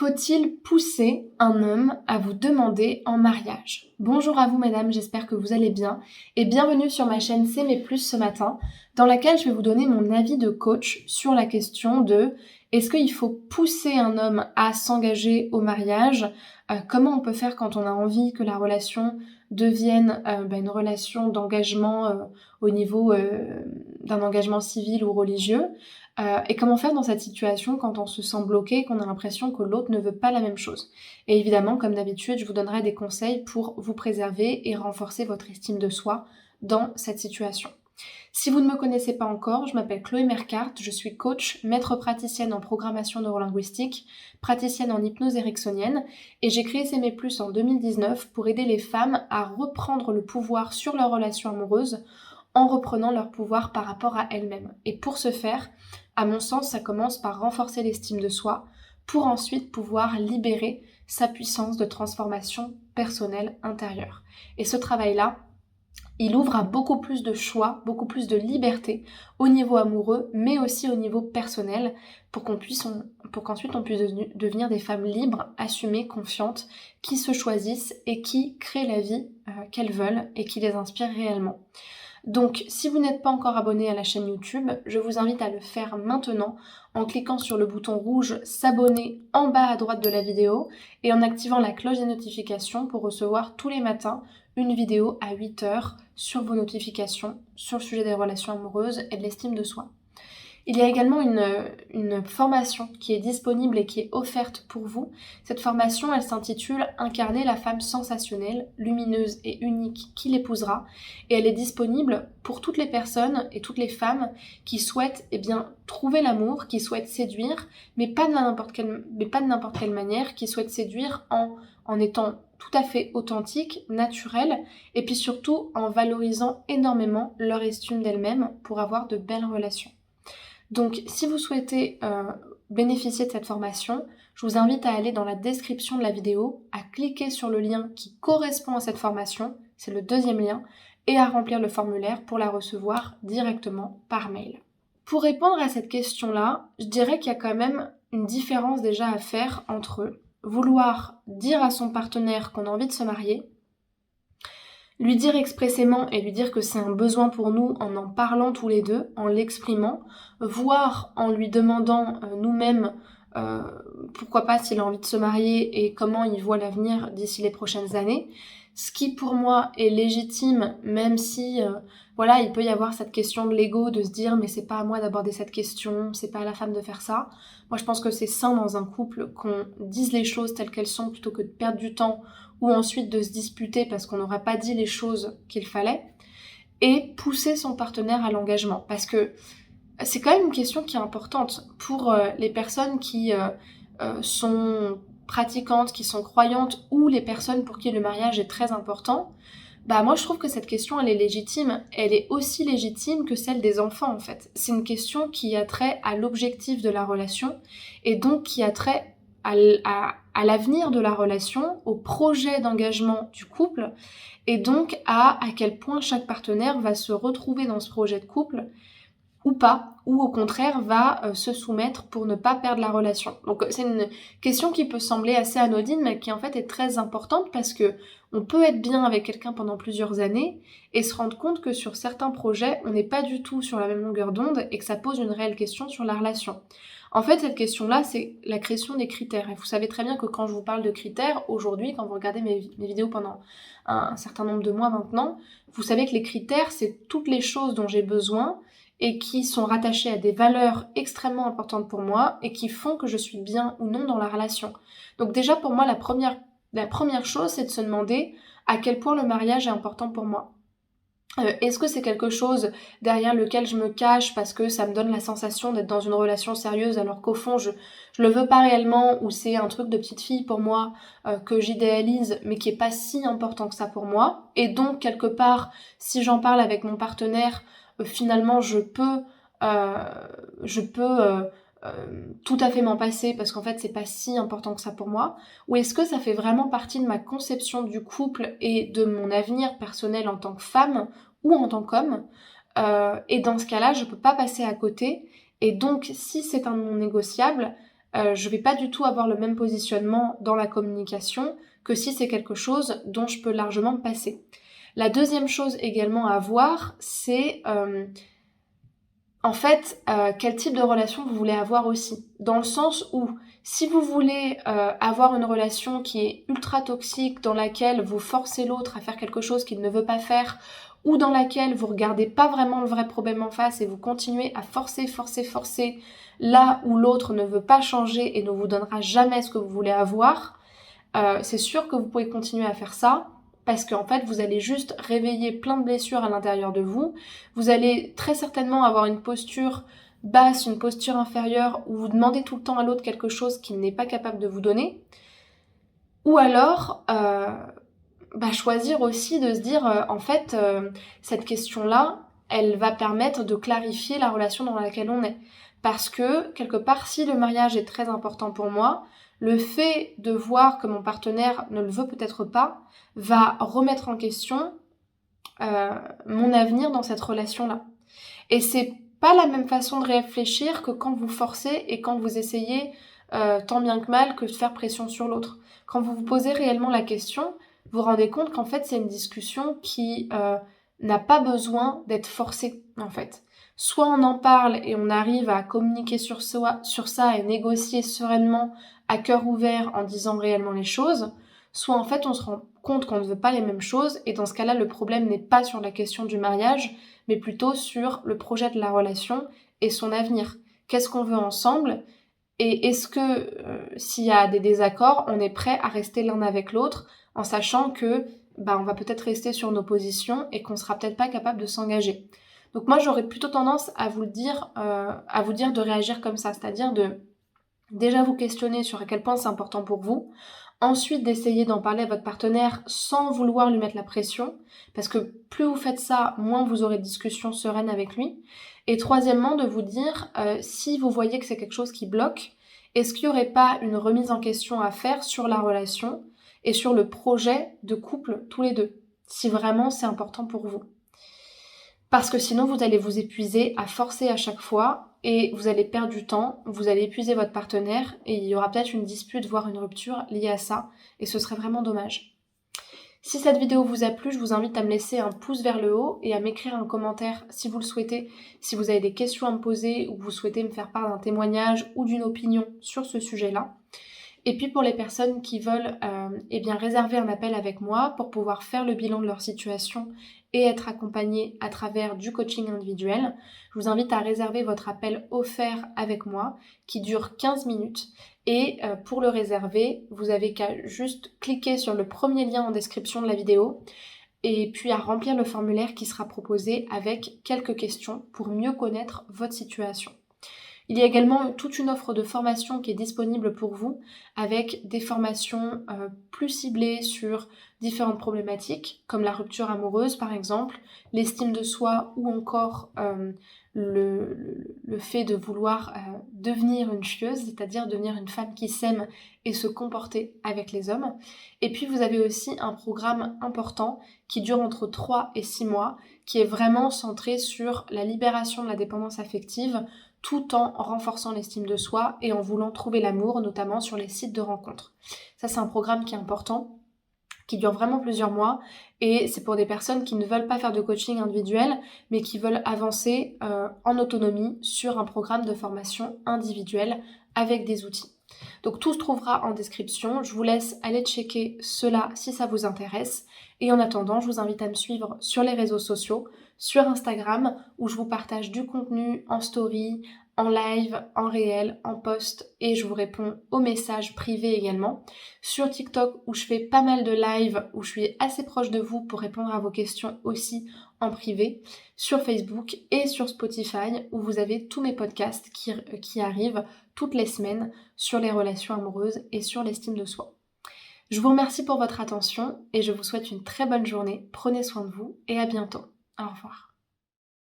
Faut-il pousser un homme à vous demander en mariage? Bonjour à vous mesdames, j'espère que vous allez bien et bienvenue sur ma chaîne S'aimer plus ce matin dans laquelle je vais vous donner mon avis de coach sur la question de est-ce qu'il faut pousser un homme à s'engager au mariage? Comment on peut faire quand on a envie que la relation devienne une relation d'engagement au niveau d'un engagement civil ou religieux? Et comment faire dans cette situation quand on se sent bloqué et qu'on a l'impression que l'autre ne veut pas la même chose. Et évidemment, comme d'habitude, je vous donnerai des conseils pour vous préserver et renforcer votre estime de soi dans cette situation. Si vous ne me connaissez pas encore, je m'appelle Chloé Mercart, je suis coach, maître praticienne en programmation neurolinguistique, praticienne en hypnose ericksonienne et j'ai créé S'aimer plus en 2019 pour aider les femmes à reprendre le pouvoir sur leurs relations amoureuses en reprenant leur pouvoir par rapport à elles-mêmes. Et pour ce faire, à mon sens, ça commence par renforcer l'estime de soi pour ensuite pouvoir libérer sa puissance de transformation personnelle intérieure. Et ce travail-là, il ouvre à beaucoup plus de choix, beaucoup plus de liberté au niveau amoureux, mais aussi au niveau personnel, pour qu'ensuite on puisse devenir des femmes libres, assumées, confiantes, qui se choisissent et qui créent la vie qu'elles veulent et qui les inspire réellement. Donc, si vous n'êtes pas encore abonné à la chaîne YouTube, je vous invite à le faire maintenant en cliquant sur le bouton rouge s'abonner en bas à droite de la vidéo et en activant la cloche des notifications pour recevoir tous les matins une vidéo à 8h sur vos notifications sur le sujet des relations amoureuses et de l'estime de soi. Il y a également une formation qui est disponible et qui est offerte pour vous. Cette formation, elle s'intitule « Incarner la femme sensationnelle, lumineuse et unique qui l'épousera » et elle est disponible pour toutes les personnes et toutes les femmes qui souhaitent trouver l'amour, qui souhaitent séduire, mais pas de n'importe quelle manière, qui souhaitent séduire en étant tout à fait authentique, naturel, et puis surtout en valorisant énormément leur estime d'elles-mêmes pour avoir de belles relations. Donc si vous souhaitez bénéficier de cette formation, je vous invite à aller dans la description de la vidéo, à cliquer sur le lien qui correspond à cette formation, c'est le deuxième lien, et à remplir le formulaire pour la recevoir directement par mail. Pour répondre à cette question-là, je dirais qu'il y a quand même une différence déjà à faire entre vouloir dire à son partenaire qu'on a envie de se marier, lui dire expressément et lui dire que c'est un besoin pour nous en parlant tous les deux, en l'exprimant, voire en lui demandant nous-mêmes pourquoi pas s'il a envie de se marier et comment il voit l'avenir d'ici les prochaines années. Ce qui pour moi est légitime, même si il peut y avoir cette question de l'ego, de se dire mais c'est pas à moi d'aborder cette question, c'est pas à la femme de faire ça. Moi je pense que c'est sain dans un couple qu'on dise les choses telles qu'elles sont plutôt que de perdre du temps ou ensuite de se disputer parce qu'on n'aura pas dit les choses qu'il fallait, et pousser son partenaire à l'engagement. Parce que c'est quand même une question qui est importante pour les personnes qui sont pratiquantes, qui sont croyantes, ou les personnes pour qui le mariage est très important. Moi je trouve que cette question elle est légitime, elle est aussi légitime que celle des enfants en fait. C'est une question qui a trait à l'objectif de la relation, et donc qui a trait à l'avenir de la relation, au projet d'engagement du couple, et donc à quel point chaque partenaire va se retrouver dans ce projet de couple, ou pas, ou au contraire va se soumettre pour ne pas perdre la relation. Donc c'est une question qui peut sembler assez anodine, mais qui en fait est très importante parce que on peut être bien avec quelqu'un pendant plusieurs années et se rendre compte que sur certains projets, on n'est pas du tout sur la même longueur d'onde et que ça pose une réelle question sur la relation. En fait, cette question-là, c'est la création des critères. Et vous savez très bien que quand je vous parle de critères, aujourd'hui, quand vous regardez mes vidéos pendant un certain nombre de mois maintenant, vous savez que les critères, c'est toutes les choses dont j'ai besoin et qui sont rattachées à des valeurs extrêmement importantes pour moi et qui font que je suis bien ou non dans la relation. Donc déjà, pour moi, la première chose, c'est de se demander à quel point le mariage est important pour moi. Est-ce que c'est quelque chose derrière lequel je me cache parce que ça me donne la sensation d'être dans une relation sérieuse alors qu'au fond je le veux pas réellement, ou c'est un truc de petite fille pour moi que j'idéalise mais qui est pas si important que ça pour moi, et donc quelque part si j'en parle avec mon partenaire finalement je peux tout à fait m'en passer parce qu'en fait c'est pas si important que ça pour moi, ou est-ce que ça fait vraiment partie de ma conception du couple et de mon avenir personnel en tant que femme ou en tant qu'homme, et dans ce cas-là je peux pas passer à côté, et donc si c'est un non négociable, je vais pas du tout avoir le même positionnement dans la communication que si c'est quelque chose dont je peux largement me passer. La deuxième chose également à voir, c'est quel type de relation vous voulez avoir aussi. Dans le sens où, si vous voulez avoir une relation qui est ultra toxique, dans laquelle vous forcez l'autre à faire quelque chose qu'il ne veut pas faire, ou dans laquelle vous regardez pas vraiment le vrai problème en face et vous continuez à forcer, là où l'autre ne veut pas changer et ne vous donnera jamais ce que vous voulez avoir, c'est sûr que vous pouvez continuer à faire ça, parce qu'en fait, vous allez juste réveiller plein de blessures à l'intérieur de vous. Vous allez très certainement avoir une posture basse, une posture inférieure, où vous demandez tout le temps à l'autre quelque chose qu'il n'est pas capable de vous donner. Ou alors, choisir aussi de se dire, cette question-là, elle va permettre de clarifier la relation dans laquelle on est. Parce que, quelque part, si le mariage est très important pour moi, le fait de voir que mon partenaire ne le veut peut-être pas, va remettre en question mon avenir dans cette relation-là. Et c'est pas la même façon de réfléchir que quand vous forcez et quand vous essayez tant bien que mal que de faire pression sur l'autre. Quand vous vous posez réellement la question, vous vous rendez compte qu'en fait c'est une discussion qui n'a pas besoin d'être forcée en fait. Soit on en parle et on arrive à communiquer sur ça et négocier sereinement à cœur ouvert en disant réellement les choses, soit en fait on se rend compte qu'on ne veut pas les mêmes choses et dans ce cas-là le problème n'est pas sur la question du mariage mais plutôt sur le projet de la relation et son avenir. Qu'est-ce qu'on veut ensemble? Et est-ce que s'il y a des désaccords, on est prêt à rester l'un avec l'autre en sachant que on va peut-être rester sur nos positions et qu'on sera peut-être pas capable de s'engager. Donc moi j'aurais plutôt tendance à vous dire de réagir comme ça, c'est-à-dire de déjà vous questionner sur à quel point c'est important pour vous, ensuite d'essayer d'en parler à votre partenaire sans vouloir lui mettre la pression, parce que plus vous faites ça, moins vous aurez de discussions sereines avec lui, et troisièmement de vous dire si vous voyez que c'est quelque chose qui bloque, est-ce qu'il n'y aurait pas une remise en question à faire sur la relation et sur le projet de couple tous les deux, si vraiment c'est important pour vous. Parce que sinon vous allez vous épuiser à forcer à chaque fois et vous allez perdre du temps, vous allez épuiser votre partenaire et il y aura peut-être une dispute, voire une rupture liée à ça et ce serait vraiment dommage. Si cette vidéo vous a plu, je vous invite à me laisser un pouce vers le haut et à m'écrire un commentaire si vous le souhaitez, si vous avez des questions à me poser ou que vous souhaitez me faire part d'un témoignage ou d'une opinion sur ce sujet-là. Et puis pour les personnes qui veulent réserver un appel avec moi pour pouvoir faire le bilan de leur situation et être accompagnées à travers du coaching individuel, je vous invite à réserver votre appel offert avec moi qui dure 15 minutes. Et pour le réserver, vous avez qu'à juste cliquer sur le premier lien en description de la vidéo et puis à remplir le formulaire qui sera proposé avec quelques questions pour mieux connaître votre situation. Il y a également toute une offre de formation qui est disponible pour vous avec des formations plus ciblées sur différentes problématiques comme la rupture amoureuse par exemple, l'estime de soi ou encore le fait de vouloir devenir une chieuse, c'est-à-dire devenir une femme qui s'aime et se comporter avec les hommes. Et puis vous avez aussi un programme important qui dure entre 3 et 6 mois qui est vraiment centré sur la libération de la dépendance affective tout en renforçant l'estime de soi et en voulant trouver l'amour, notamment sur les sites de rencontres. Ça, c'est un programme qui est important, qui dure vraiment plusieurs mois, et c'est pour des personnes qui ne veulent pas faire de coaching individuel, mais qui veulent avancer en autonomie sur un programme de formation individuelle avec des outils. Donc tout se trouvera en description, je vous laisse aller checker cela si ça vous intéresse, et en attendant, je vous invite à me suivre sur les réseaux sociaux, sur Instagram, où je vous partage du contenu en story, en live, en réel, en post, et je vous réponds aux messages privés également. Sur TikTok, où je fais pas mal de live, où je suis assez proche de vous pour répondre à vos questions aussi en privé. Sur Facebook et sur Spotify, où vous avez tous mes podcasts qui arrivent toutes les semaines sur les relations amoureuses et sur l'estime de soi. Je vous remercie pour votre attention et je vous souhaite une très bonne journée. Prenez soin de vous et à bientôt. Au revoir.